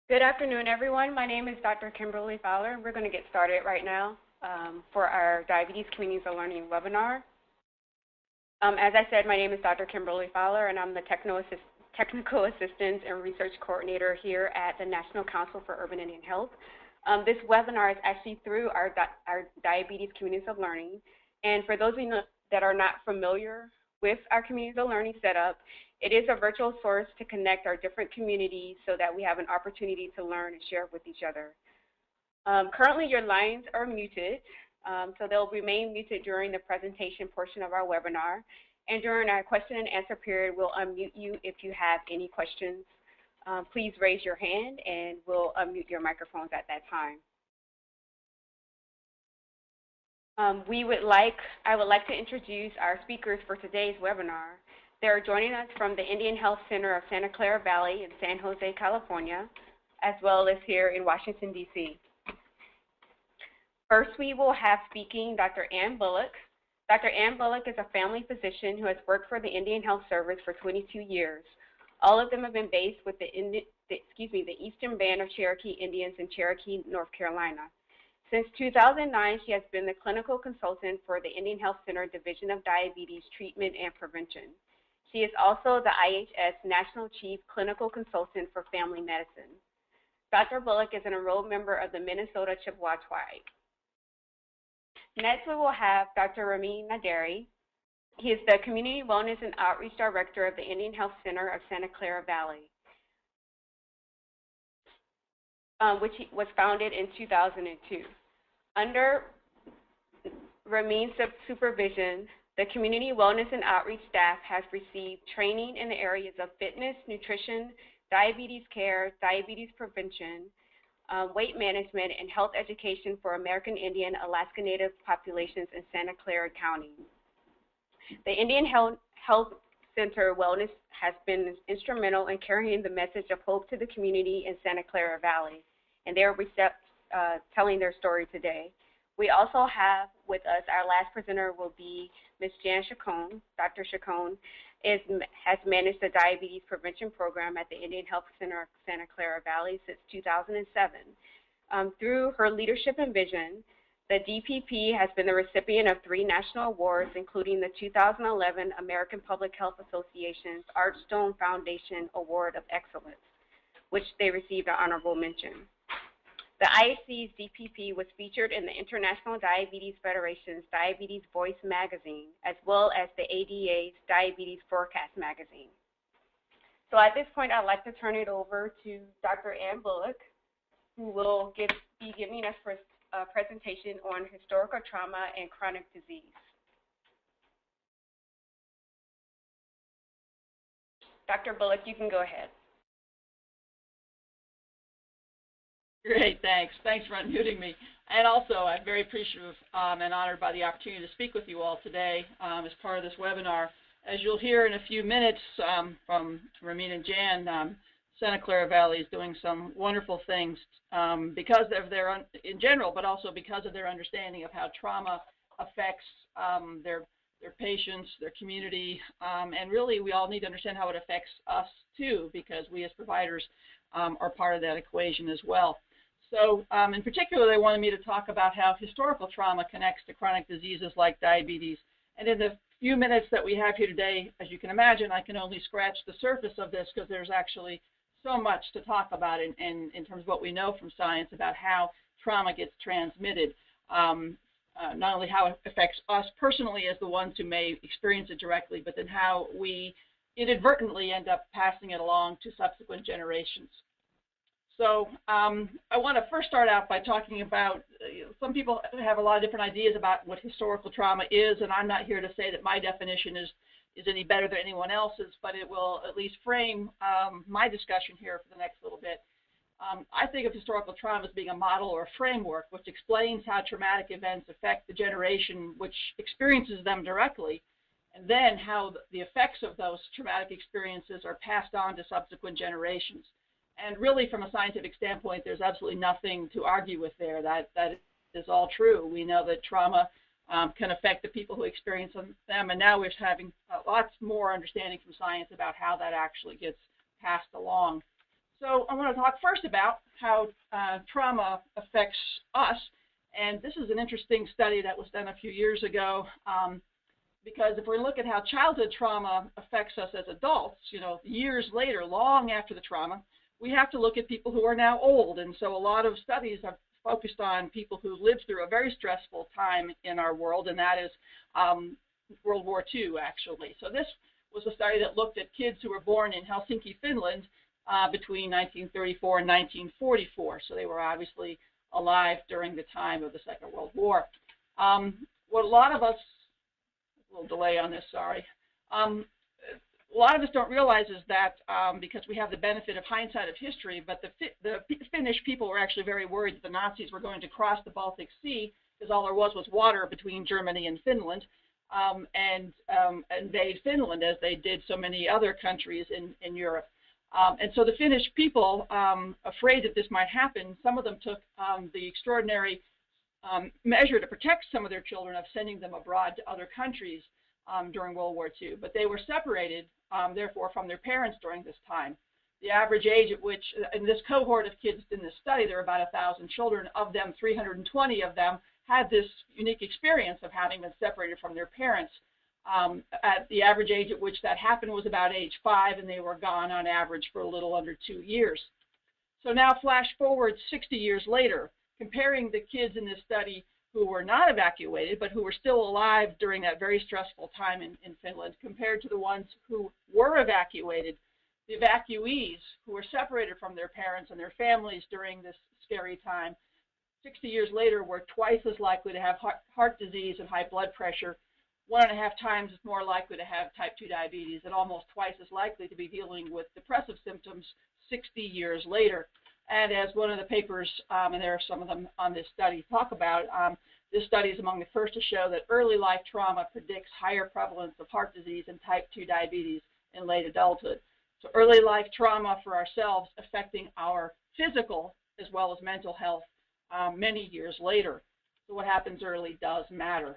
Good afternoon, everyone. My name is Dr. Kimberly Fowler. We're going to get started right now for our Diabetes Communities of Learning webinar. As I said, my name is Dr. Kimberly Fowler, and I'm the Technical Assistance and Research Coordinator here at the National Council for Urban Indian Health. This webinar is actually through our Diabetes Communities of Learning. And for those of you that are not familiar with our Communities of Learning setup, it is a virtual source to connect our different communities so that we have an opportunity to learn and share with each other. Currently, your lines are muted, so they'll remain muted during the presentation portion of our webinar. And during our question and answer period, we'll unmute you if you have any questions. Please raise your hand and we'll unmute your microphones at that time. I would like to introduce our speakers for today's webinar. They're joining us from the Indian Health Center of Santa Clara Valley in San Jose, California, as well as here in Washington, D.C. First, we will have speaking Dr. Ann Bullock. Dr. Ann Bullock is a family physician who has worked for the Indian Health Service for 22 years. All of them have been based with the Eastern Band of Cherokee Indians in Cherokee, North Carolina. Since 2009, she has been the clinical consultant for the Indian Health Center Division of Diabetes Treatment and Prevention. She is also the IHS National Chief Clinical Consultant for Family Medicine. Dr. Bullock is an enrolled member of the Minnesota Chippewa Tribe. Next, we will have Dr. Ramin Naderi. He is the Community Wellness and Outreach Director of the Indian Health Center of Santa Clara Valley, which was founded in 2002. Under Ramin's supervision, the Community Wellness and Outreach staff has received training in the areas of fitness, nutrition, diabetes care, diabetes prevention, weight management, and health education for American Indian, Alaska Native populations in Santa Clara County. The Indian Health Center Wellness has been instrumental in carrying the message of hope to the community in Santa Clara Valley, and they're telling their story today. We also have with us, our last presenter will be Ms. Jan Chacon. Dr. Chacon has managed the Diabetes Prevention Program at the Indian Health Center of Santa Clara Valley since 2007. Through her leadership and vision, the DPP has been the recipient of 3 national awards, including the 2011 American Public Health Association's Archstone Foundation Award of Excellence, which they received an honorable mention. The IHC's DPP was featured in the International Diabetes Federation's Diabetes Voice magazine, as well as the ADA's Diabetes Forecast magazine. So at this point, I'd like to turn it over to Dr. Ann Bullock, who will be giving us a presentation on historical trauma and chronic disease. Dr. Bullock, you can go ahead. Great, thanks. Thanks for unmuting me. And also, I'm very appreciative and honored by the opportunity to speak with you all today as part of this webinar. As you'll hear in a few minutes from Ramin and Jan, Santa Clara Valley is doing some wonderful things because of their, in general, but also because of their understanding of how trauma affects their patients, their community, and really we all need to understand how it affects us too, because we as providers are part of that equation as well. So in particular, they wanted me to talk about how historical trauma connects to chronic diseases like diabetes. And in the few minutes that we have here today, as you can imagine, I can only scratch the surface of this because there's actually so much to talk about in terms of what we know from science about how trauma gets transmitted. Not only how it affects us personally as the ones who may experience it directly, but then how we inadvertently end up passing it along to subsequent generations. So I want to first start out by talking about, some people have a lot of different ideas about what historical trauma is, and I'm not here to say that my definition is any better than anyone else's, but it will at least frame my discussion here for the next little bit. I think of historical trauma as being a model or a framework which explains how traumatic events affect the generation which experiences them directly, and then how the effects of those traumatic experiences are passed on to subsequent generations. And really, from a scientific standpoint, there's absolutely nothing to argue with there. That is all true. We know that trauma can affect the people who experience them, and now we're having lots more understanding from science about how that actually gets passed along. So I want to talk first about how trauma affects us. And this is an interesting study that was done a few years ago, because if we look at how childhood trauma affects us as adults, years later, long after the trauma, we have to look at people who are now old. And so a lot of studies have focused on people who lived through a very stressful time in our world, and that is World War II, actually. So this was a study that looked at kids who were born in Helsinki, Finland, between 1934 and 1944. So they were obviously alive during the time of the Second World War. What a lot of us, a little delay on this, sorry. A lot of us don't realize is that because we have the benefit of hindsight of history, but the Finnish people were actually very worried that the Nazis were going to cross the Baltic Sea, because all there was water between Germany and Finland, and invade Finland, as they did so many other countries in Europe. And so the Finnish people, afraid that this might happen, some of them took the extraordinary measure to protect some of their children of sending them abroad to other countries during World War II. But they were separated, therefore, from their parents during this time. The average age at which, in this cohort of kids in this study, there were about 1,000 children. Of them, 320 of them had this unique experience of having been separated from their parents. At the average age at which that happened was about age 5, and they were gone on average for a little under 2 years. So now flash forward 60 years later, comparing the kids in this study who were not evacuated, but who were still alive during that very stressful time in Finland, compared to the ones who were evacuated. The evacuees who were separated from their parents and their families during this scary time, 60 years later, were twice as likely to have heart disease and high blood pressure, 1.5 times more likely to have type 2 diabetes, and almost twice as likely to be dealing with depressive symptoms 60 years later. And as one of the papers, and there are some of them on this study, talk about, this study is among the first to show that early life trauma predicts higher prevalence of heart disease and type 2 diabetes in late adulthood. So early life trauma for ourselves affecting our physical as well as mental health many years later. So what happens early does matter.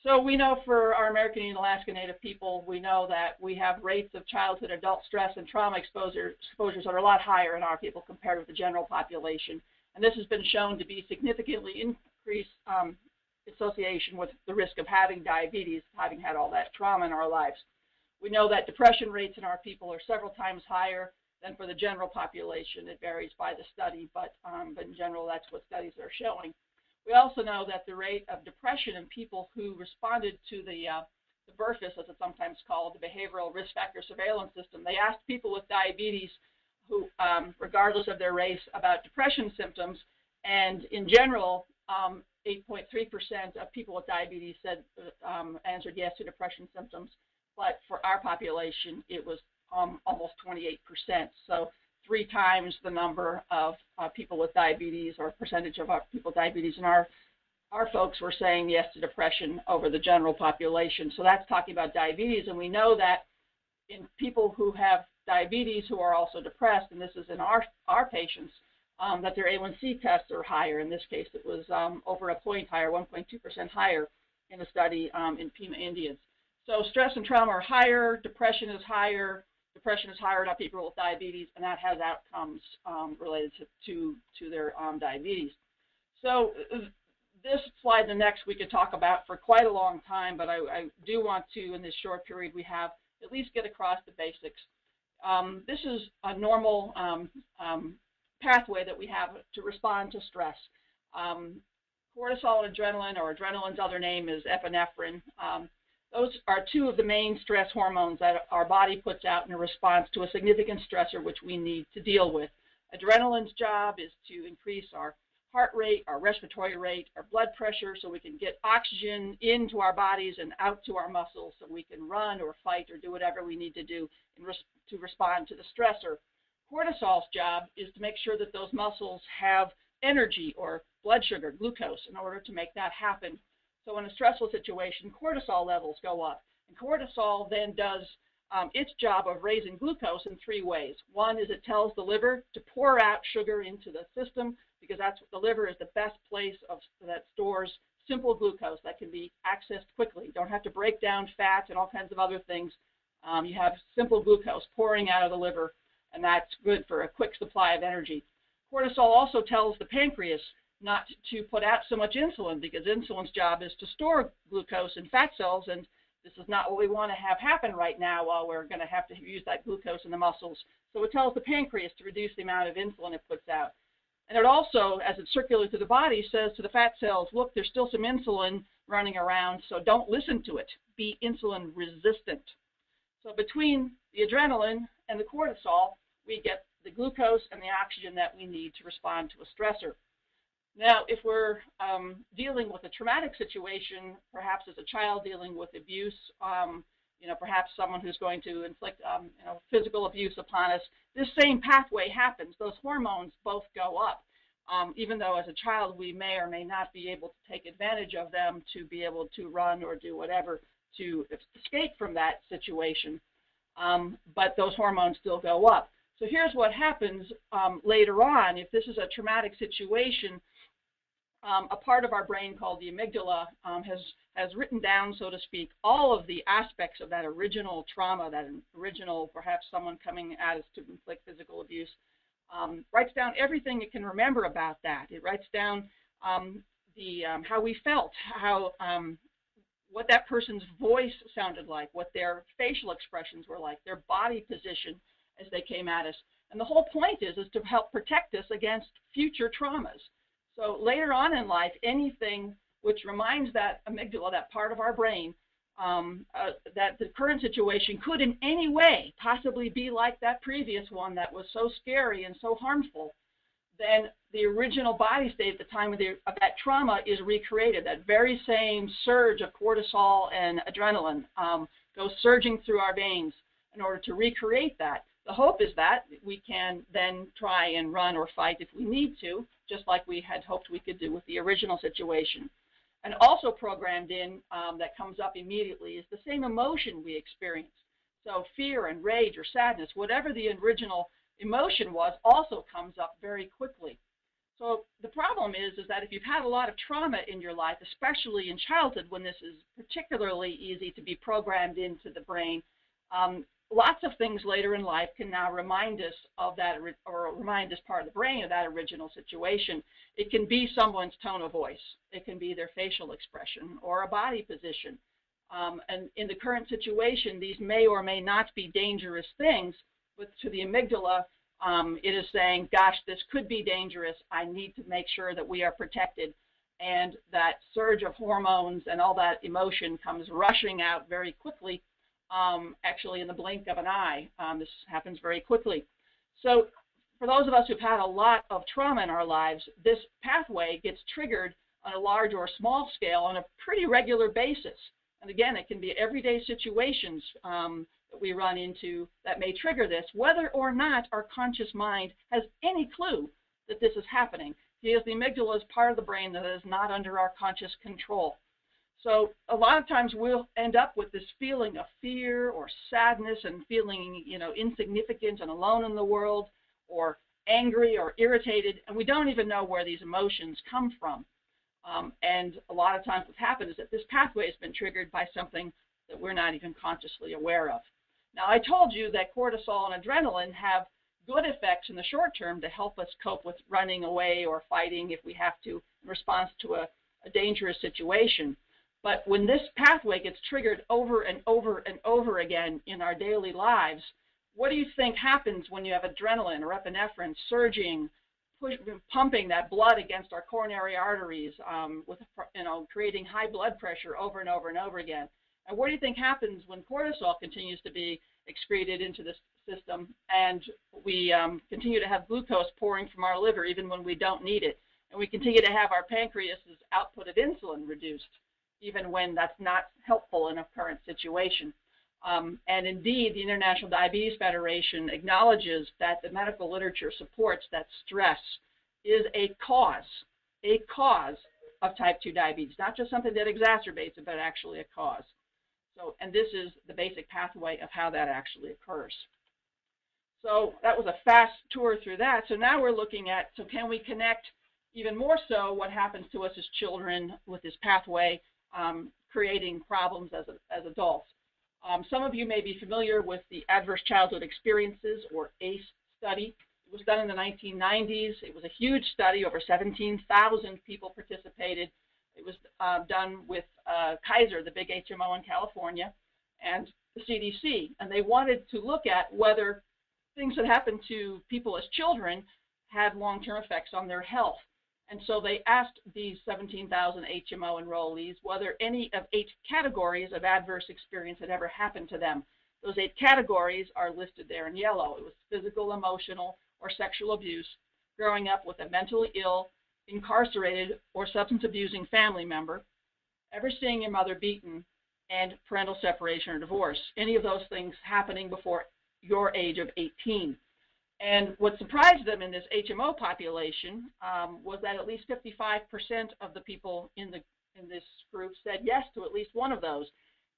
So we know for our American and Alaska Native people, we know that we have rates of childhood adult stress and trauma exposures that are a lot higher in our people compared with the general population. And this has been shown to be significantly increased association with the risk of having diabetes, having had all that trauma in our lives. We know that depression rates in our people are several times higher than for the general population. It varies by the study, but in general, that's what studies are showing. We also know that the rate of depression in people who responded to the BRFIS, as it's sometimes called, the Behavioral Risk Factor Surveillance System, they asked people with diabetes who, regardless of their race, about depression symptoms, and in general, 8.3% of people with diabetes said answered yes to depression symptoms, but for our population, it was almost 28%. So 3 times the number of people with diabetes, or percentage of our people with diabetes, and our folks were saying yes to depression over the general population. So that's talking about diabetes, and we know that in people who have diabetes who are also depressed, and this is in our patients, that their A1C tests are higher. In this case, it was over a point higher, 1.2% higher in the study in Pima Indians. So stress and trauma are higher, depression is higher in our people with diabetes, and that has outcomes related to their diabetes. So this slide, the next, we could talk about for quite a long time, but I do want to, in this short period we have, at least get across the basics. This is a normal pathway that we have to respond to stress. Cortisol and adrenaline, or adrenaline's other name is epinephrine. Those are 2 of the main stress hormones that our body puts out in a response to a significant stressor which we need to deal with. Adrenaline's job is to increase our heart rate, our respiratory rate, our blood pressure, so we can get oxygen into our bodies and out to our muscles so we can run or fight or do whatever we need to do to respond to the stressor. Cortisol's job is to make sure that those muscles have energy, or blood sugar, glucose, in order to make that happen. So in a stressful situation, cortisol levels go up. And cortisol then does its job of raising glucose in 3 ways. One is it tells the liver to pour out sugar into the system, because that's what the liver is the best place that stores simple glucose that can be accessed quickly. You don't have to break down fats and all kinds of other things. You have simple glucose pouring out of the liver. and that's good for a quick supply of energy. Cortisol also tells the pancreas not to put out so much insulin, because insulin's job is to store glucose in fat cells, and this is not what we want to have happen right now while we're going to have to use that glucose in the muscles. So it tells the pancreas to reduce the amount of insulin it puts out. And it also, as it circulates through the body, says to the fat cells, look, there's still some insulin running around, so don't listen to it. Be insulin resistant. So between the adrenaline and the cortisol, we get the glucose and the oxygen that we need to respond to a stressor. Now, if we're dealing with a traumatic situation, perhaps as a child dealing with abuse, perhaps someone who's going to inflict physical abuse upon us, this same pathway happens. Those hormones both go up, even though as a child we may or may not be able to take advantage of them to be able to run or do whatever to escape from that situation. But those hormones still go up. So here's what happens later on. If this is a traumatic situation, a part of our brain called the amygdala has written down, so to speak, all of the aspects of that original trauma, that original, perhaps someone coming at us to inflict physical abuse, writes down everything it can remember about that. It writes down how we felt, what that person's voice sounded like, what their facial expressions were like, their body position as they came at us. And the whole point is to help protect us against future traumas. So later on in life, anything which reminds that amygdala, that part of our brain, that the current situation could in any way possibly be like that previous one that was so scary and so harmful, then the original body state at the time of that trauma is recreated. That very same surge of cortisol and adrenaline goes surging through our veins in order to recreate that. The hope is that we can then try and run or fight if we need to, just like we had hoped we could do with the original situation. And also programmed in that comes up immediately is the same emotion we experienced. So fear and rage or sadness, whatever the original emotion was, also comes up very quickly. So the problem is that if you've had a lot of trauma in your life, especially in childhood when this is particularly easy to be programmed into the brain, lots of things later in life can now remind us of that, or remind this part of the brain of that original situation. It can be someone's tone of voice. It can be their facial expression or a body position. And in the current situation, these may or may not be dangerous things, but to the amygdala, it is saying, gosh, this could be dangerous. I need to make sure that we are protected. And that surge of hormones and all that emotion comes rushing out very quickly, actually in the blink of an eye. This happens very quickly. So for those of us who've had a lot of trauma in our lives, this pathway gets triggered on a large or small scale on a pretty regular basis. And again, it can be everyday situations that we run into that may trigger this, whether or not our conscious mind has any clue that this is happening, because the amygdala is part of the brain that is not under our conscious control. So a lot of times we'll end up with this feeling of fear or sadness and feeling, insignificant and alone in the world, or angry or irritated, and we don't even know where these emotions come from. And a lot of times what's happened is that this pathway has been triggered by something that we're not even consciously aware of. Now, I told you that cortisol and adrenaline have good effects in the short term to help us cope with running away or fighting if we have to in response to a dangerous situation. But when this pathway gets triggered over and over and over again in our daily lives, what do you think happens when you have adrenaline or epinephrine surging, pumping that blood against our coronary arteries, creating high blood pressure over and over and over again? And what do you think happens when cortisol continues to be excreted into the system and we continue to have glucose pouring from our liver even when we don't need it, and we continue to have our pancreas's output of insulin reduced even when that's not helpful in a current situation? And indeed, the International Diabetes Federation acknowledges that the medical literature supports that stress is a cause of type 2 diabetes, not just something that exacerbates it, but actually a cause. So, and this is the basic pathway of how that actually occurs. So that was a fast tour through that. So now we're looking at, so can we connect even more so what happens to us as children with this pathway creating problems as adults? Some of you may be familiar with the Adverse Childhood Experiences, or ACE study. It was done in the 1990s. It was a huge study. Over 17,000 people participated. It was done with Kaiser, the big HMO in California, and the CDC. And they wanted to look at whether things that happened to people as children had long-term effects on their health. And so they asked these 17,000 HMO enrollees whether any of 8 categories of adverse experience had ever happened to them. Those 8 categories are listed there in yellow. It was physical, emotional, or sexual abuse, growing up with a mentally ill, incarcerated, or substance-abusing family member, ever seeing your mother beaten, and parental separation or divorce. Any of those things happening before your age of 18. And what surprised them in this HMO population was that at least 55% of the people in this group said yes to at least one of those.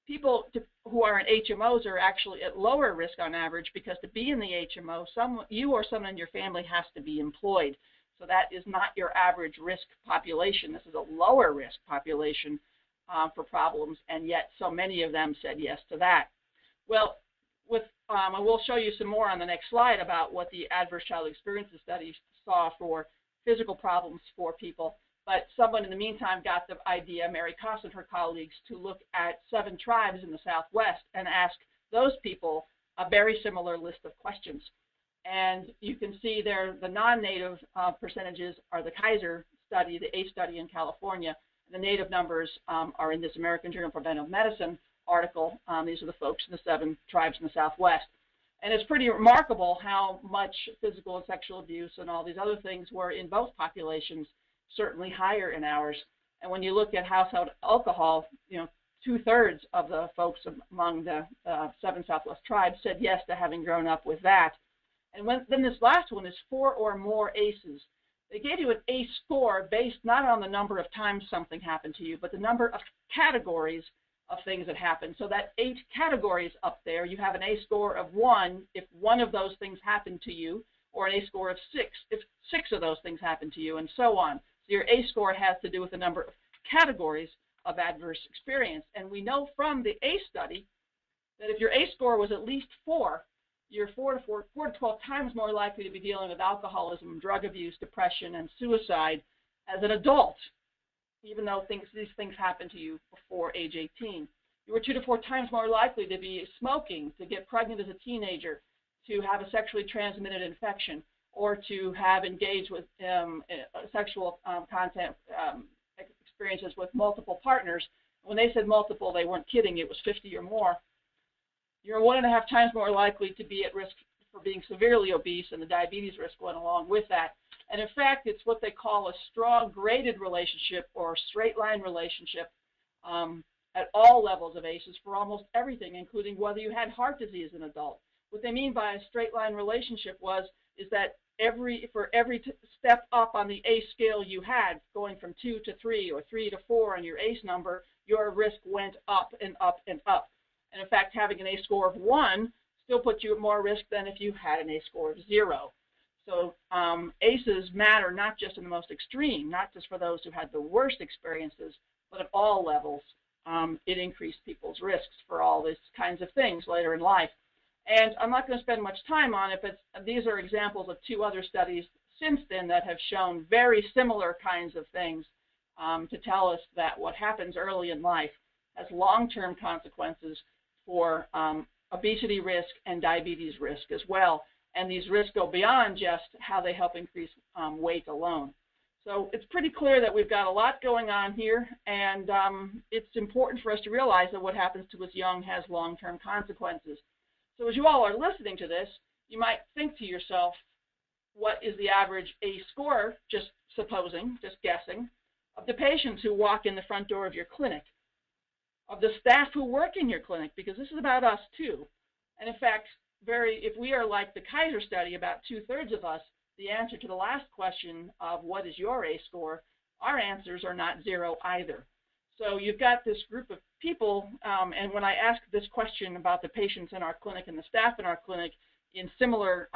People who are in HMOs are actually at lower risk on average, because to be in the HMO, you or someone in your family has to be employed. So that is not your average risk population. This is a lower risk population for problems, and yet so many of them said yes to that. Well, I will show you some more on the next slide about what the Adverse Childhood Experiences study saw for physical problems for people. But someone in the meantime got the idea, Mary Koss and her colleagues, to look at 7 tribes in the Southwest and ask those people a very similar list of questions. And you can see there the non-native percentages are the Kaiser study, the ACE study in California. The native numbers are in this American Journal of Preventive Medicine article. These are the folks in the 7 tribes in the Southwest. And it's pretty remarkable how much physical and sexual abuse and all these other things were in both populations, certainly higher in ours. And when you look at household alcohol, 2/3 of the folks among the 7 Southwest tribes said yes to having grown up with that. And then this last one is 4 or more ACEs. They gave you an ACE score based not on the number of times something happened to you, but the number of categories of things that happened. So that 8 categories up there, you have an ACE score of 1 if one of those things happened to you, or an ACE score of 6 if 6 of those things happened to you, and so on. So your ACE score has to do with the number of categories of adverse experience. And we know from the ACE study that if your ACE score was at least 4, you're 4 to 12 times more likely to be dealing with alcoholism, drug abuse, depression, and suicide as an adult, even though these things happen to you before age 18. You were 2 to 4 times more likely to be smoking, to get pregnant as a teenager, to have a sexually transmitted infection, or to have engaged with sexual content experiences with multiple partners. When they said multiple, they weren't kidding. It was 50 or more. You're 1.5 times more likely to be at risk for being severely obese, and the diabetes risk went along with that. And in fact, it's what they call a strong graded relationship or straight line relationship at all levels of ACEs for almost everything, including whether you had heart disease as an adult. What they mean by a straight line relationship is that for every step up on the ACE scale you had, going from 2 to 3 or 3 to 4 on your ACE number, your risk went up and up and up. And in fact, having an ACE score of 1 still puts you at more risk than if you had an ACE score of 0. So ACEs matter not just in the most extreme, not just for those who had the worst experiences, but at all levels. It increased people's risks for all these kinds of things later in life. And I'm not going to spend much time on it, but these are examples of 2 other studies since then that have shown very similar kinds of things to tell us that what happens early in life has long-term consequences for obesity risk and diabetes risk as well. And these risks go beyond just how they help increase weight alone. So it's pretty clear that we've got a lot going on here, and it's important for us to realize that what happens to us young has long-term consequences. So as you all are listening to this, you might think to yourself, what is the average ACE score, just supposing, just guessing, of the patients who walk in the front door of your clinic, of the staff who work in your clinic, because this is about us too. And in fact, if we are like the Kaiser study, about 2/3 of us, the answer to the last question of what is your ACE score, our answers are not 0 either. So you've got this group of people, and when I ask this question about the patients in our clinic and the staff in our clinic in similar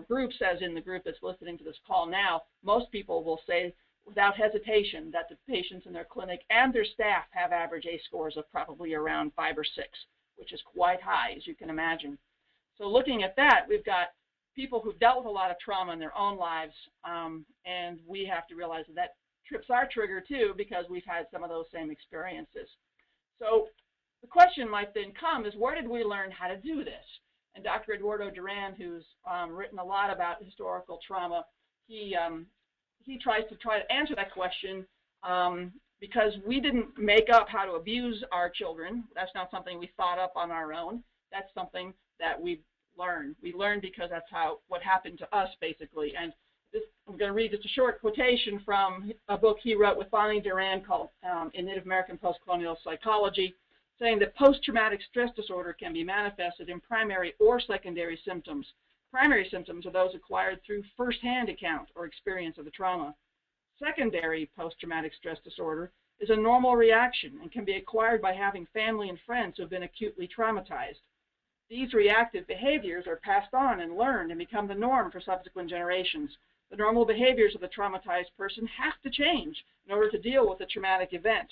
groups as in the group that's listening to this call now, most people will say without hesitation that the patients in their clinic and their staff have average ACE scores of probably around 5 or 6. which is quite high, as you can imagine. So looking at that, we've got people who've dealt with a lot of trauma in their own lives, and we have to realize that that trips our trigger too, because we've had some of those same experiences. So the question might then come is, where did we learn how to do this? And Dr. Eduardo Duran, who's written a lot about historical trauma, he tries to answer that question because we didn't make up how to abuse our children. That's not something we thought up on our own. That's something that we learned. We learned because that's what happened to us, basically. And I'm going to read just a short quotation from a book he wrote with Bonnie Duran called In Native American Postcolonial Psychology, saying that post-traumatic stress disorder can be manifested in primary or secondary symptoms. Primary symptoms are those acquired through firsthand account or experience of the trauma. Secondary post-traumatic stress disorder is a normal reaction and can be acquired by having family and friends who have been acutely traumatized. These reactive behaviors are passed on and learned and become the norm for subsequent generations. The normal behaviors of the traumatized person have to change in order to deal with the traumatic event.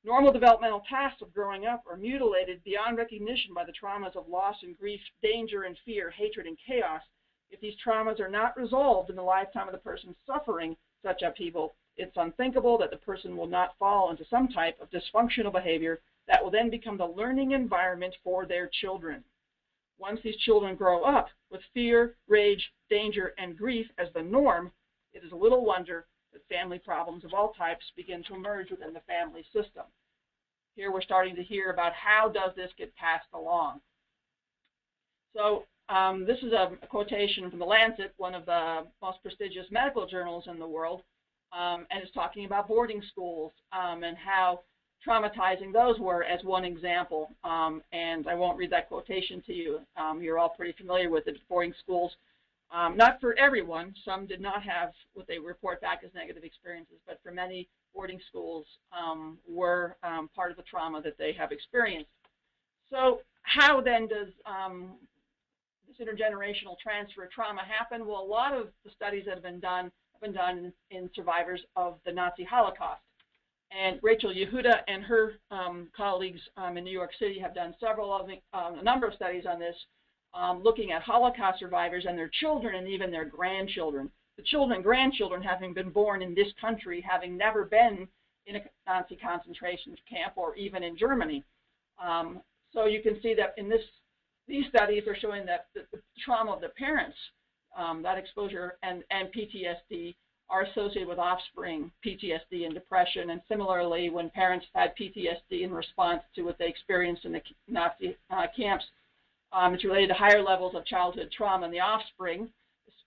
Normal developmental tasks of growing up are mutilated beyond recognition by the traumas of loss and grief, danger and fear, hatred and chaos. If these traumas are not resolved in the lifetime of the person suffering such upheaval, it's unthinkable that the person will not fall into some type of dysfunctional behavior that will then become the learning environment for their children. Once these children grow up with fear, rage, danger, and grief as the norm, it is little wonder that family problems of all types begin to emerge within the family system. Here we're starting to hear about how does this get passed along. So this is a quotation from The Lancet, one of the most prestigious medical journals in the world, and it's talking about boarding schools and how traumatizing those were as one example. And I won't read that quotation to you. You're all pretty familiar with it. Boarding schools, not for everyone. Some did not have what they report back as negative experiences, but for many, boarding schools were part of the trauma that they have experienced. So how then does this intergenerational transfer of trauma happen? Well, a lot of the studies that have been done in survivors of the Nazi Holocaust. And Rachel Yehuda and her colleagues in New York City have done a number of studies on this, looking at Holocaust survivors and their children and even their grandchildren. The children and grandchildren having been born in this country, having never been in a Nazi concentration camp or even in Germany. So you can see that in these studies are showing that the trauma of the parents, that exposure and PTSD are associated with offspring PTSD and depression. And similarly, when parents had PTSD in response to what they experienced in the Nazi camps, it's related to higher levels of childhood trauma in the offspring,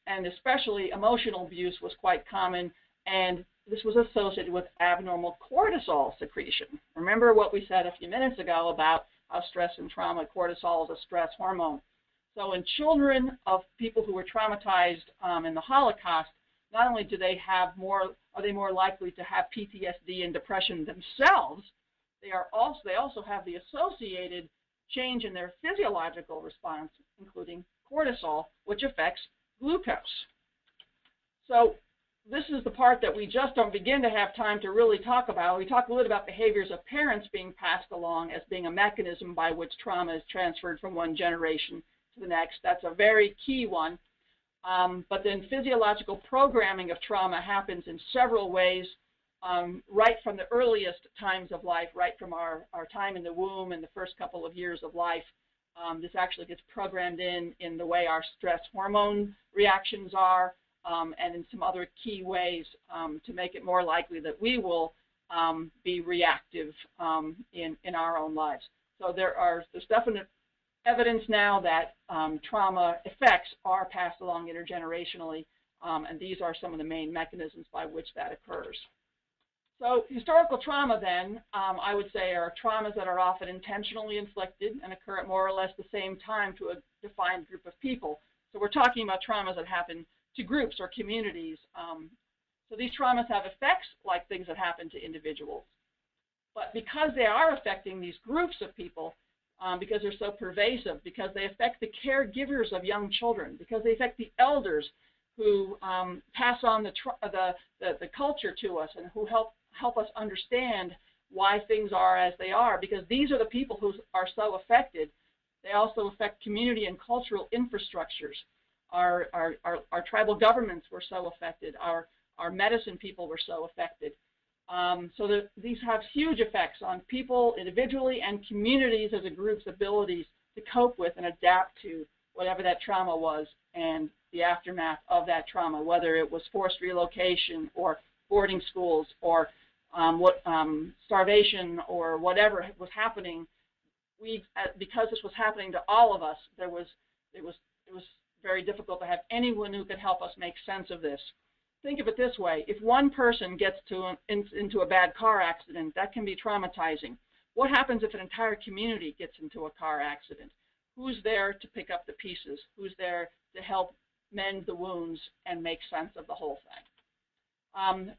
and especially emotional abuse was quite common, and this was associated with abnormal cortisol secretion. Remember what we said a few minutes ago about how stress and trauma, cortisol is a stress hormone. So in children of people who were traumatized in the Holocaust, not only do they have are they more likely to have PTSD and depression themselves, they also have the associated change in their physiological response, including cortisol, which affects glucose. So this is the part that we just don't begin to have time to really talk about. We talk a little about behaviors of parents being passed along as being a mechanism by which trauma is transferred from one generation to the next. That's a very key one. But then physiological programming of trauma happens in several ways, right from the earliest times of life, right from our time in the womb and the first couple of years of life. This actually gets programmed in the way our stress hormone reactions are, and in some other key ways to make it more likely that we will be reactive in our own lives. So there's definite evidence now that trauma effects are passed along intergenerationally, and these are some of the main mechanisms by which that occurs. So historical trauma then, I would say, are traumas that are often intentionally inflicted and occur at more or less the same time to a defined group of people. So we're talking about traumas that happen to groups or communities. So these traumas have effects like things that happen to individuals. But because they are affecting these groups of people, because they're so pervasive, because they affect the caregivers of young children, because they affect the elders who pass on the culture to us and who help us understand why things are as they are, because these are the people who are so affected. They also affect community and cultural infrastructures. Our tribal governments were so affected. Our medicine people were so affected. So these have huge effects on people individually and communities as a group's abilities to cope with and adapt to whatever that trauma was and the aftermath of that trauma, whether it was forced relocation or boarding schools or starvation or whatever was happening. Because this was happening to all of us, it was very difficult to have anyone who could help us make sense of this. Think of it this way: if one person gets into a bad car accident, that can be traumatizing. What happens if an entire community gets into a car accident? Who's there to pick up the pieces? Who's there to help mend the wounds and make sense of the whole thing?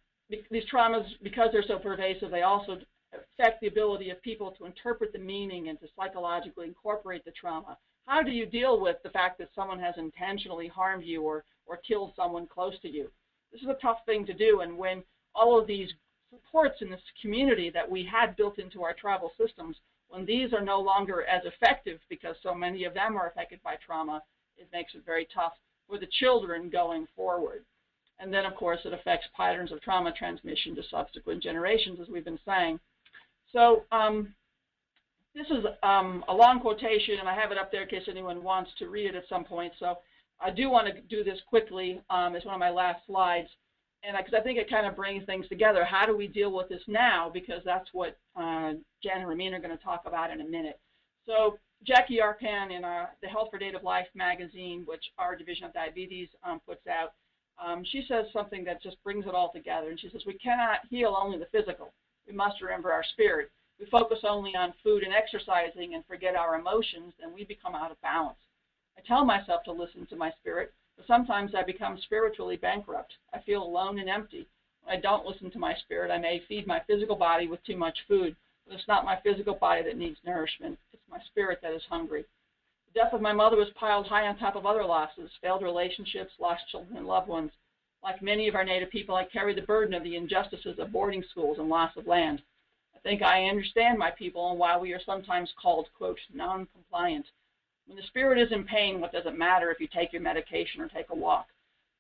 These traumas, because they're so pervasive, they also affect the ability of people to interpret the meaning and to psychologically incorporate the trauma. How do you deal with the fact that someone has intentionally harmed you or killed someone close to you? This is a tough thing to do, and when all of these supports in this community that we had built into our tribal systems, when these are no longer as effective because so many of them are affected by trauma, it makes it very tough for the children going forward. And then, of course, it affects patterns of trauma transmission to subsequent generations, as we've been saying. So this is a long quotation, and I have it up there in case anyone wants to read it at some point. So I do want to do this quickly as one of my last slides, and because I think it kind of brings things together. How do we deal with this now? Because that's what Jen and Ramin are going to talk about in a minute. So Jackie Arpan in the Health for Native Life magazine, which our Division of Diabetes puts out, she says something that just brings it all together. And she says, we cannot heal only the physical. We must remember our spirit. We focus only on food and exercising and forget our emotions, then we become out of balance. I tell myself to listen to my spirit, but sometimes I become spiritually bankrupt. I feel alone and empty. When I don't listen to my spirit, I may feed my physical body with too much food, but it's not my physical body that needs nourishment. It's my spirit that is hungry. The death of my mother was piled high on top of other losses, failed relationships, lost children and loved ones. Like many of our Native people, I carry the burden of the injustices of boarding schools and loss of land. I think I understand my people and why we are sometimes called, quote, non-compliant. When the spirit is in pain, what does it matter if you take your medication or take a walk?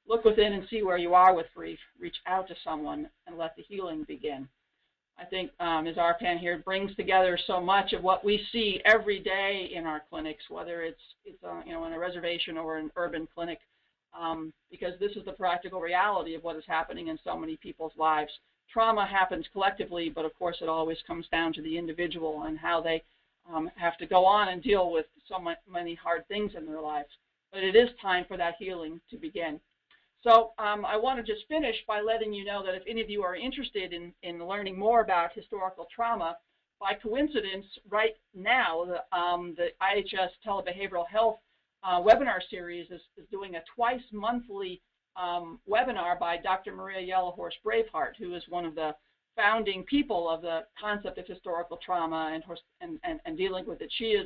Look within and see where you are with grief. Reach out to someone and let the healing begin. I think Ms. Arpan here brings together so much of what we see every day in our clinics, whether it's in a reservation or an urban clinic, because this is the practical reality of what is happening in so many people's lives. Trauma happens collectively, but of course it always comes down to the individual and how they have to go on and deal with so many hard things in their lives. But it is time for that healing to begin. So I want to just finish by letting you know that if any of you are interested in learning more about historical trauma, by coincidence, right now, the IHS Telebehavioral Health webinar series is doing a twice-monthly webinar by Dr. Maria Yellowhorse Braveheart, who is one of the founding people of the concept of historical trauma and dealing with it. She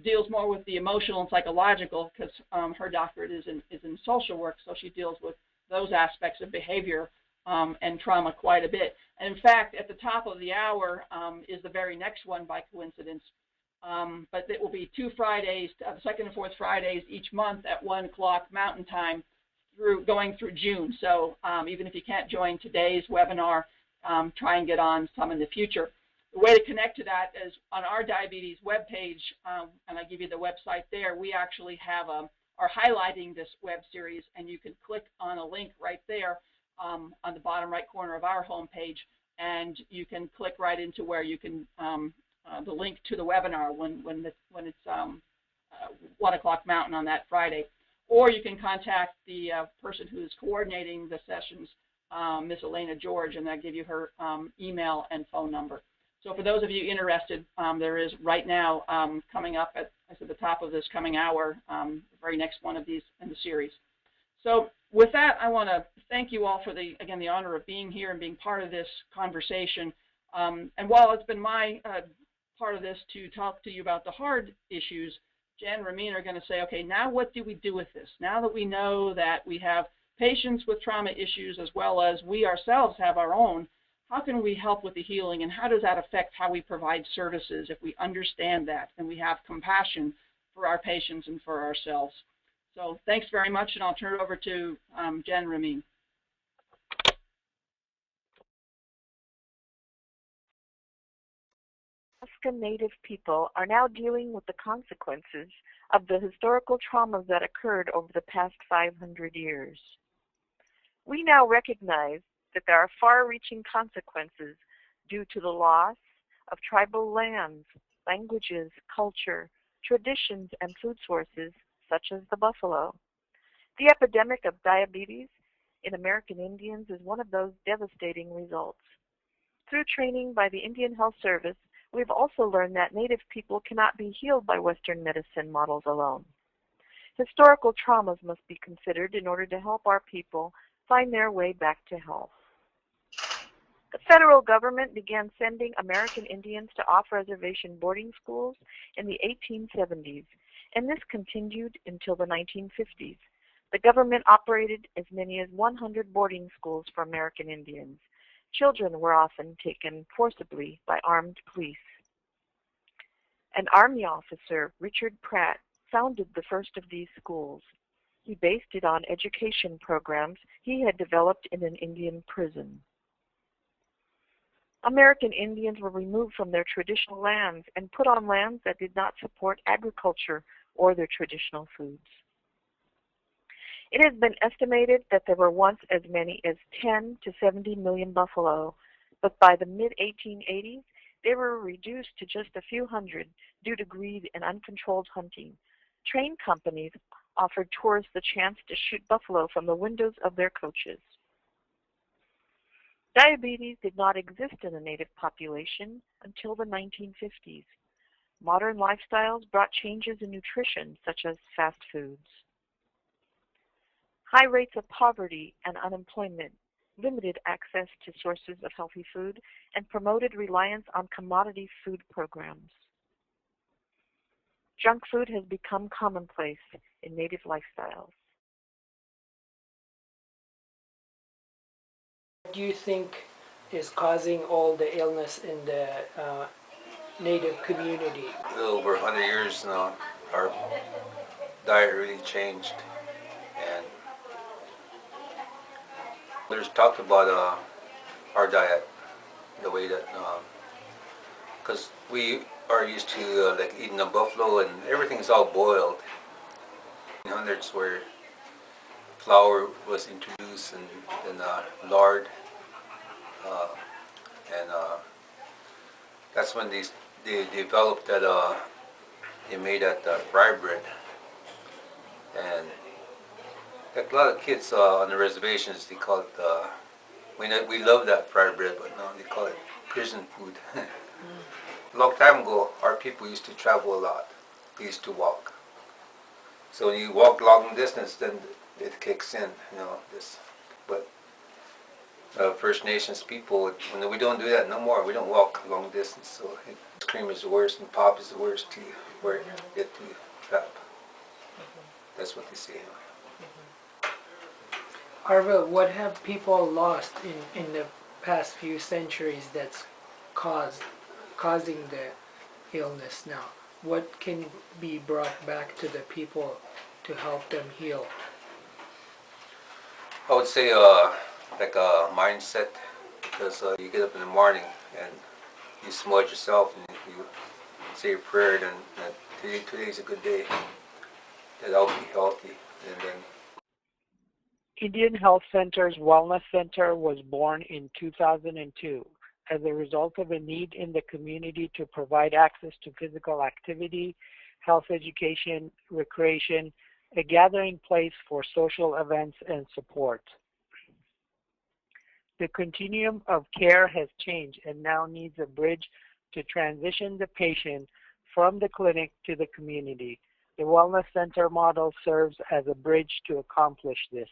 deals more with the emotional and psychological because her doctorate is in social work, so she deals with those aspects of behavior and trauma quite a bit. And in fact, at the top of the hour is the very next one by coincidence. But it will be 2 Fridays, second and fourth Fridays each month at 1 o'clock Mountain Time going through June. So even if you can't join today's webinar, try and get on some in the future. The way to connect to that is on our diabetes webpage, and I give you the website there. We actually have are highlighting this web series, and you can click on a link right there on the bottom right corner of our homepage, and you can click right into where you can the link to the webinar when it's 1 o'clock Mountain on that Friday. Or you can contact the person who's coordinating the sessions, Miss Elena George, and I'll give you her email and phone number. So for those of you interested, there is right now coming up at the top of this coming hour, the very next one of these in the series. So with that, I want to thank you all for the honor of being here and being part of this conversation. And while it's been my part of this to talk to you about the hard issues, Jen and Ramin are going to say, okay, now what do we do with this? Now that we know that we have patients with trauma issues as well as we ourselves have our own, how can we help with the healing, and how does that affect how we provide services if we understand that and we have compassion for our patients and for ourselves? So thanks very much, and I'll turn it over to Jen Ramin. Alaska Native people are now dealing with the consequences of the historical traumas that occurred over the past 500 years. We now recognize that there are far-reaching consequences due to the loss of tribal lands, languages, culture, traditions, and food sources, such as the buffalo. The epidemic of diabetes in American Indians is one of those devastating results. Through training by the Indian Health Service, we've also learned that Native people cannot be healed by Western medicine models alone. Historical traumas must be considered in order to help our people find their way back to health. The federal government began sending American Indians to off-reservation boarding schools in the 1870s, and this continued until the 1950s. The government operated as many as 100 boarding schools for American Indians. Children were often taken forcibly by armed police. An Army officer, Richard Pratt, founded the first of these schools. He based it on education programs he had developed in an Indian prison. American Indians were removed from their traditional lands and put on lands that did not support agriculture or their traditional foods. It has been estimated that there were once as many as 10 to 70 million buffalo, but by the mid-1880s, they were reduced to just a few hundred due to greed and uncontrolled hunting. Train companies offered tourists the chance to shoot buffalo from the windows of their coaches. Diabetes did not exist in the native population until the 1950s. Modern lifestyles brought changes in nutrition, such as fast foods. High rates of poverty and unemployment limited access to sources of healthy food and promoted reliance on commodity food programs. Junk food has become commonplace in native lifestyles. What do you think is causing all the illness in the native community? A little over 100 years now, our diet really changed, and there's talk about our diet, the way that, because we are used to like eating a buffalo and everything's all boiled. In hundreds where flour was introduced and lard, and that's when they developed that they made that fry bread, and like a lot of kids on the reservations, they call it we love that fry bread, but now they call it prison food. A long time ago, our people used to travel a lot. They used to walk. So when you walk long distance, then it kicks in, this. But First Nations people, when we don't do that no more, we don't walk long distance. So ice cream is the worst and pop is the worst to where you get to trap. That's what they say. Arva, what have people lost in the past few centuries that's causing the illness now? What can be brought back to the people to help them heal? I would say like a mindset, because you get up in the morning and you smudge yourself and you say a prayer, and today's a good day, that I'll be healthy. And then Indian Health Center's Wellness Center was born in 2002 as a result of a need in the community to provide access to physical activity, health education, recreation, a gathering place for social events and support. The continuum of care has changed and now needs a bridge to transition the patient from the clinic to the community. The Wellness Center model serves as a bridge to accomplish this.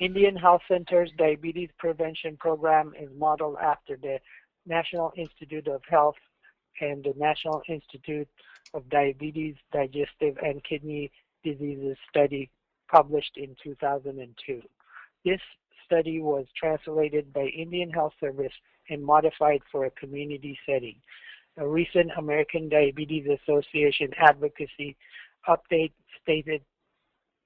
Indian Health Center's diabetes prevention program is modeled after the National Institute of Health and the National Institute of Diabetes, Digestive, and Kidney Diseases study published in 2002. This study was translated by Indian Health Service and modified for a community setting. A recent American Diabetes Association advocacy update stated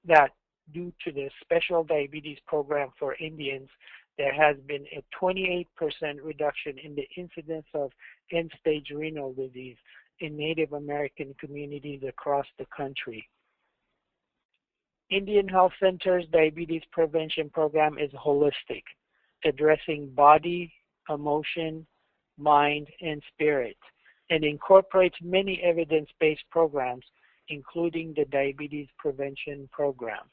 that due to the special diabetes program for Indians, there has been a 28% reduction in the incidence of end-stage renal disease in Native American communities across the country. Indian Health Center's diabetes prevention program is holistic, addressing body, emotion, mind, and spirit, and incorporates many evidence-based programs, including the diabetes prevention program.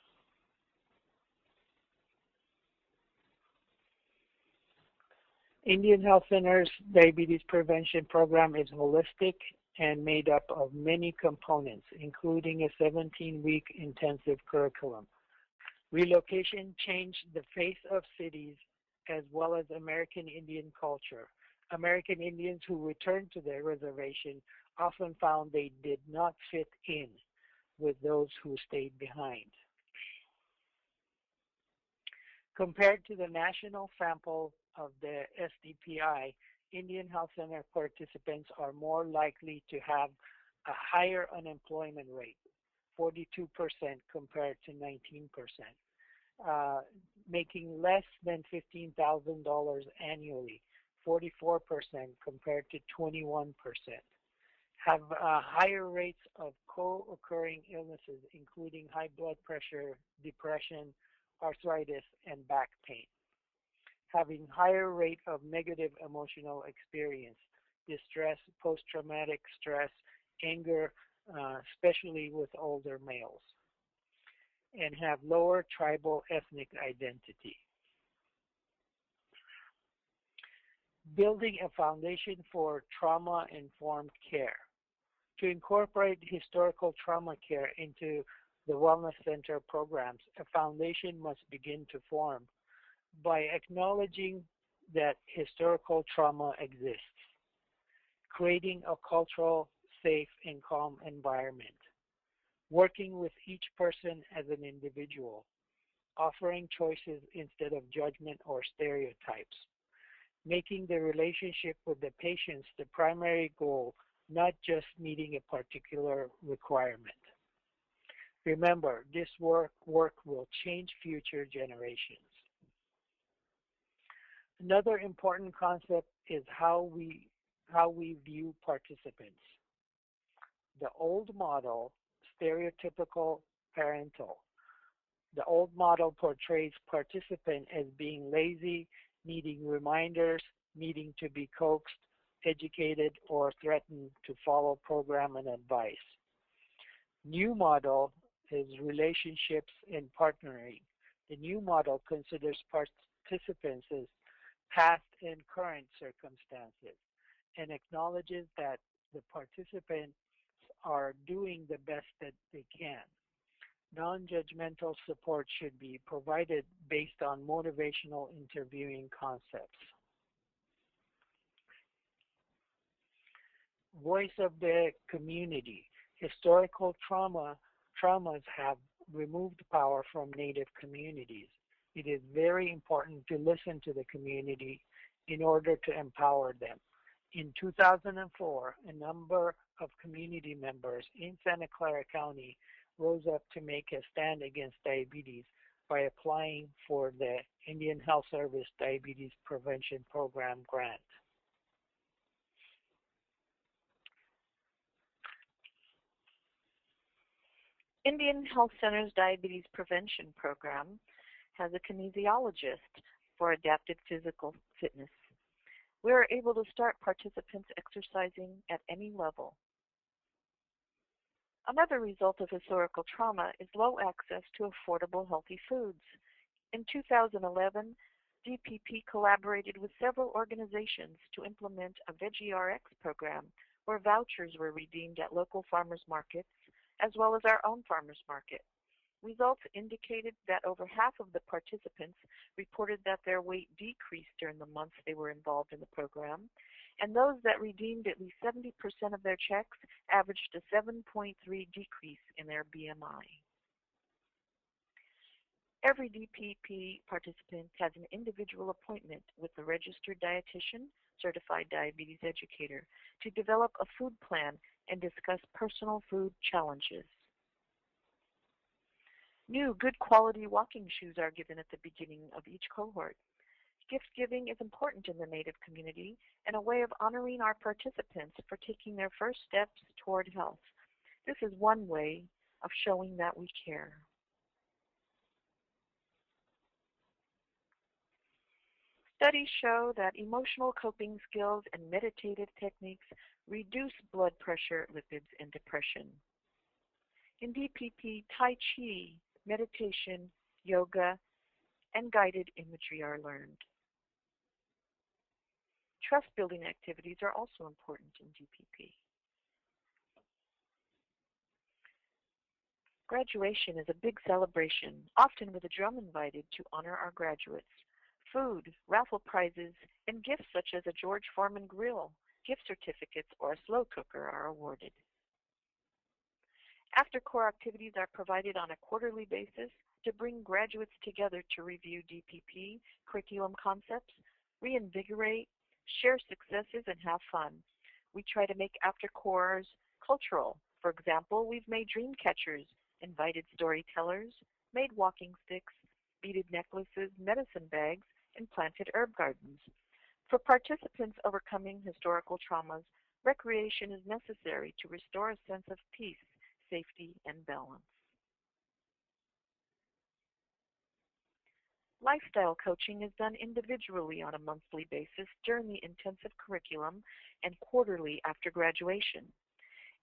Indian Health Center's diabetes prevention program is holistic and made up of many components, including a 17-week intensive curriculum. Relocation changed the face of cities as well as American Indian culture. American Indians who returned to their reservation often found they did not fit in with those who stayed behind. Compared to the national sample of the SDPI, Indian Health Center participants are more likely to have a higher unemployment rate, 42% compared to 19%, making less than $15,000 annually, 44% compared to 21%, have higher rates of co-occurring illnesses, including high blood pressure, depression, arthritis, and back pain, having higher rate of negative emotional experience, distress, post-traumatic stress, anger, especially with older males, and have lower tribal ethnic identity. Building a foundation for trauma-informed care. To incorporate historical trauma care into the Wellness Center programs, a foundation must begin to form by acknowledging that historical trauma exists, creating a cultural, safe, and calm environment, working with each person as an individual, offering choices instead of judgment or stereotypes, making the relationship with the patients the primary goal, not just meeting a particular requirement. Remember, this work will change future generations. Another important concept is how we view participants. The old model, stereotypical parental. The old model portrays participant as being lazy, needing reminders, needing to be coaxed, educated, or threatened to follow program and advice. New model is relationships and partnering. The new model considers participants as past and current circumstances and acknowledges that the participants are doing the best that they can. Non-judgmental support should be provided based on motivational interviewing concepts. Voice of the community. Historical traumas have removed power from Native communities. It is very important to listen to the community in order to empower them. In 2004, a number of community members in Santa Clara County rose up to make a stand against diabetes by applying for the Indian Health Service Diabetes Prevention Program grant. Indian Health Center's Diabetes Prevention Program has a kinesiologist for adapted physical fitness. We are able to start participants exercising at any level. Another result of historical trauma is low access to affordable healthy foods. In 2011, DPP collaborated with several organizations to implement a VeggieRx program where vouchers were redeemed at local farmers markets as well as our own farmers market. Results indicated that over half of the participants reported that their weight decreased during the months they were involved in the program, and those that redeemed at least 70% of their checks averaged a 7.3 decrease in their BMI. Every DPP participant has an individual appointment with a registered dietitian, certified diabetes educator, to develop a food plan and discuss personal food challenges. New, good quality walking shoes are given at the beginning of each cohort. Gift giving is important in the Native community and a way of honoring our participants for taking their first steps toward health. This is one way of showing that we care. Studies show that emotional coping skills and meditative techniques reduce blood pressure, lipids, and depression. In DPP, Tai Chi, meditation, yoga, and guided imagery are learned. Trust-building activities are also important in DPP. Graduation is a big celebration, often with a drum invited to honor our graduates. Food, raffle prizes, and gifts such as a George Foreman grill, gift certificates, or a slow cooker are awarded. After-core activities are provided on a quarterly basis to bring graduates together to review DPP curriculum concepts, reinvigorate, share successes, and have fun. We try to make after-cores cultural. For example, we've made dream catchers, invited storytellers, made walking sticks, beaded necklaces, medicine bags, and planted herb gardens. For participants overcoming historical traumas, recreation is necessary to restore a sense of peace, safety, and balance. Lifestyle coaching is done individually on a monthly basis during the intensive curriculum and quarterly after graduation.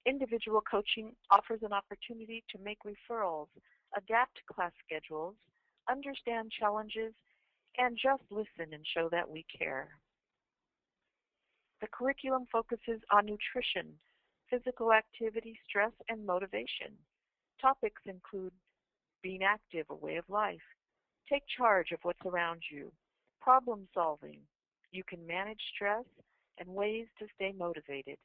Individual coaching offers an opportunity to make referrals, adapt class schedules, understand challenges, and just listen and show that we care. The curriculum focuses on nutrition, physical activity, stress, and motivation. Topics include being active, a way of life, take charge of what's around you, problem solving, you can manage stress, and ways to stay motivated.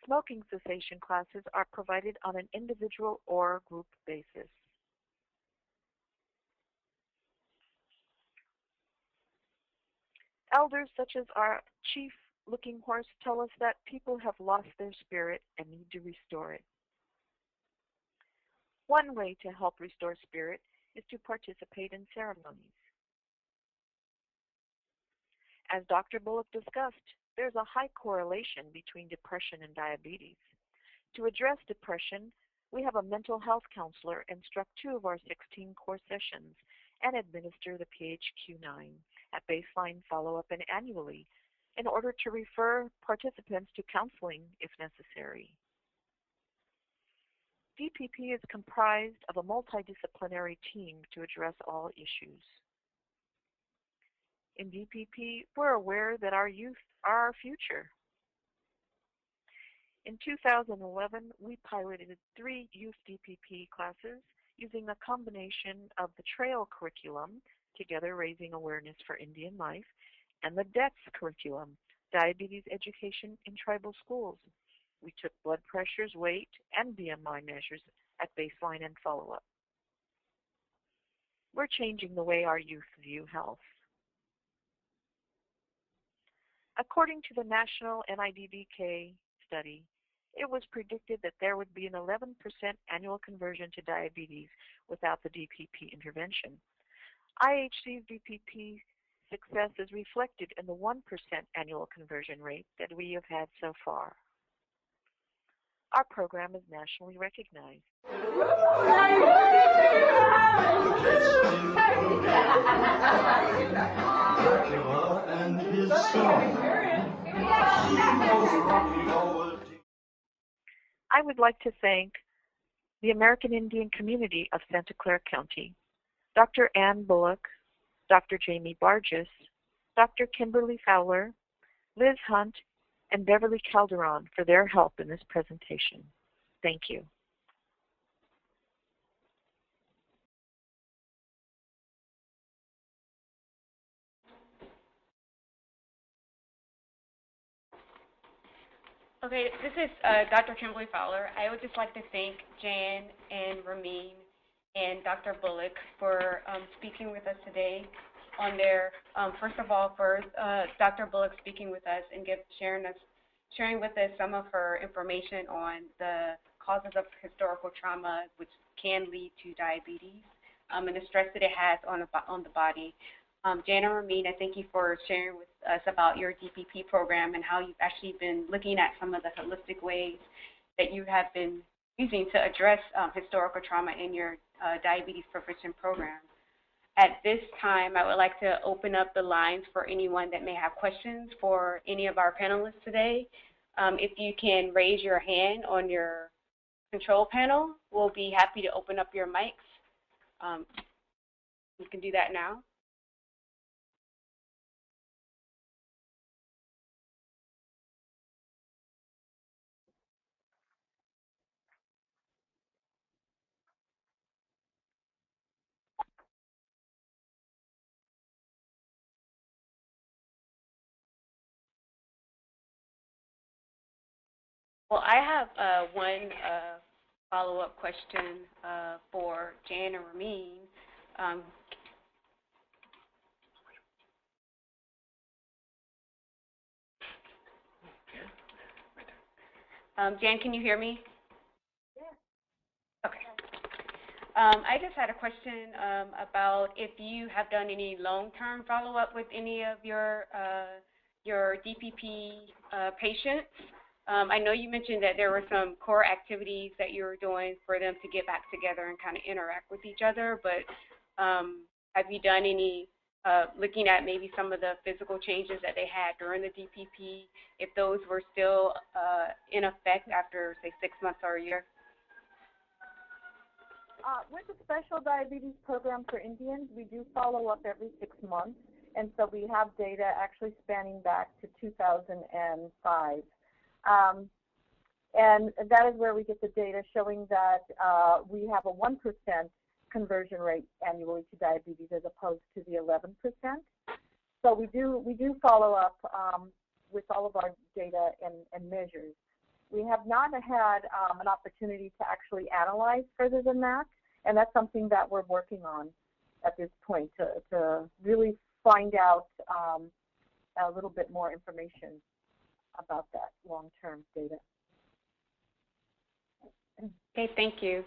Smoking cessation classes are provided on an individual or group basis. Elders such as our chief Looking Horse tell us that people have lost their spirit and need to restore it. One way to help restore spirit is to participate in ceremonies. As Dr. Bullock discussed, there's a high correlation between depression and diabetes. To address depression, we have a mental health counselor instruct 2 of our 16 core sessions and administer the PHQ-9 at baseline follow-up and annually in order to refer participants to counseling if necessary. DPP is comprised of a multidisciplinary team to address all issues. In DPP, we're aware that our youth are our future. In 2011, we piloted 3 youth DPP classes using a combination of the TRAIL curriculum, Together Raising Awareness for Indian Life, and the DETS curriculum, Diabetes Education in Tribal Schools. We took blood pressures, weight, and BMI measures at baseline and follow-up. We're changing the way our youth view health. According to the National NIDDK study, it was predicted that there would be an 11% annual conversion to diabetes without the DPP intervention. IHC's DPP success is reflected in the 1% annual conversion rate that we have had so far. Our program is nationally recognized. I would like to thank the American Indian community of Santa Clara County, Dr. Ann Bullock, Dr. Jamie Barges, Dr. Kimberly Fowler, Liz Hunt, and Beverly Calderon for their help in this presentation. Thank you. Okay, this is Dr. Kimberly Fowler. I would just like to thank Jan and Ramin and Dr. Bullock for speaking with us today on their, first of all, for Dr. Bullock speaking with us and sharing with us some of her information on the causes of historical trauma, which can lead to diabetes, and the stress that it has on the body. Jan and Ramin, I thank you for sharing with us about your DPP program and how you've actually been looking at some of the holistic ways that you have been using to address historical trauma in your diabetes prevention program. At this time, I would like to open up the lines for anyone that may have questions for any of our panelists today. If you can raise your hand on your control panel, we'll be happy to open up your mics. You can do that now. Well, I have one follow-up question for Jan and Ramin. Jan, can you hear me? Yeah. Okay. I just had a question about if you have done any long-term follow-up with any of your DPP patients. I know you mentioned that there were some core activities that you were doing for them to get back together and kind of interact with each other, but have you done any looking at maybe some of the physical changes that they had during the DPP, if those were still in effect after, say, 6 months or a year? With the special diabetes program for Indians, we do follow up every 6 months, and so we have data actually spanning back to 2005. And that is where we get the data showing that we have a 1% conversion rate annually to diabetes as opposed to the 11%. So we do follow up with all of our data and measures. We have not had an opportunity to actually analyze further than that, and that's something that we're working on at this point to really find out a little bit more information about that long-term data. Okay, thank you.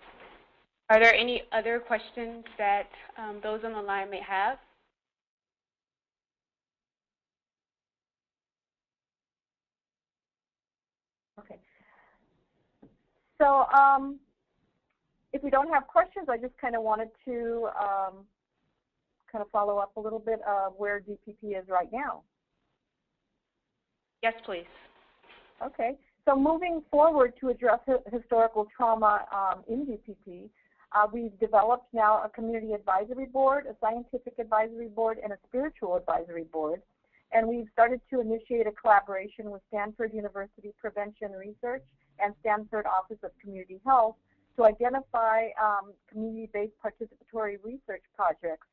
Are there any other questions that those on the line may have? Okay. So if we don't have questions, I just kind of wanted to kind of follow up a little bit of where DPP is right now. Yes, please. Okay. So moving forward to address historical trauma in DPP, we've developed now a community advisory board, a scientific advisory board, and a spiritual advisory board. And we've started to initiate a collaboration with Stanford University Prevention Research and Stanford Office of Community Health to identify community-based participatory research projects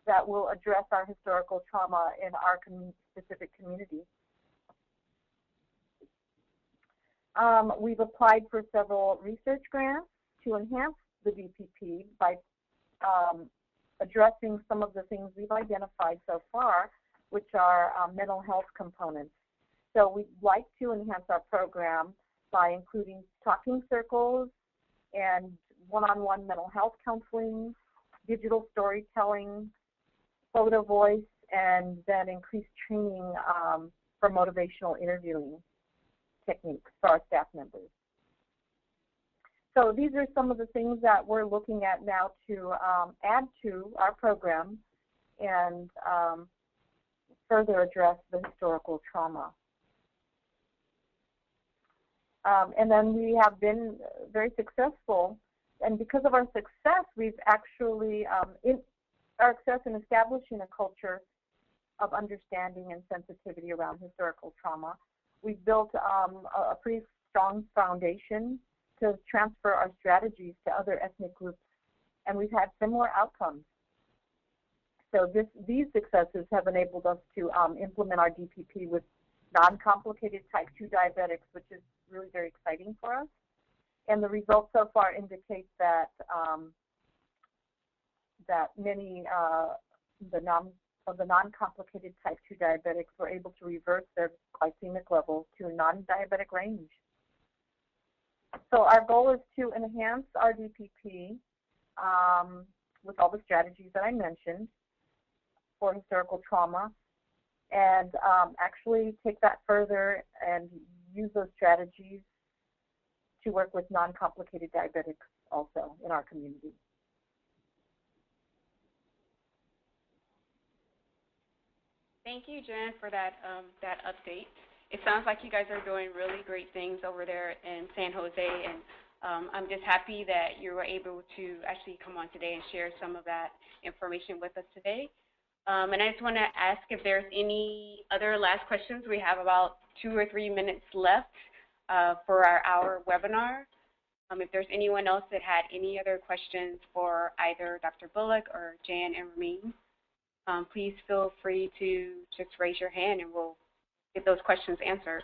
that will address our historical trauma in our specific community. We've applied for several research grants to enhance the DPP by addressing some of the things we've identified so far, which are mental health components. So we'd like to enhance our program by including talking circles and one-on-one mental health counseling, digital storytelling, photo voice, and then increased training for motivational interviewing techniques for our staff members. So these are some of the things that we're looking at now to add to our program and further address the historical trauma. And then we have been very successful, and because of our success, we've actually, our success in establishing a culture of understanding and sensitivity around historical trauma, we've built a pretty strong foundation to transfer our strategies to other ethnic groups, and we've had similar outcomes. So these successes have enabled us to implement our DPP with non-complicated type 2 diabetics, which is really very exciting for us. And the results so far indicate that that many the non-complicated type 2 diabetics were able to reverse their glycemic levels to a non-diabetic range. So our goal is to enhance our DPP with all the strategies that I mentioned for historical trauma, and actually take that further and use those strategies to work with non-complicated diabetics also in our community. Thank you, Jen, for that update. It sounds like you guys are doing really great things over there in San Jose, and I'm just happy that you were able to actually come on today and share some of that information with us today. And I just want to ask if there's any other last questions. We have about 2 or 3 minutes left for our hour webinar. If there's anyone else that had any other questions for either Dr. Bullock or Jan and Ramin, please feel free to just raise your hand and we'll get those questions answered.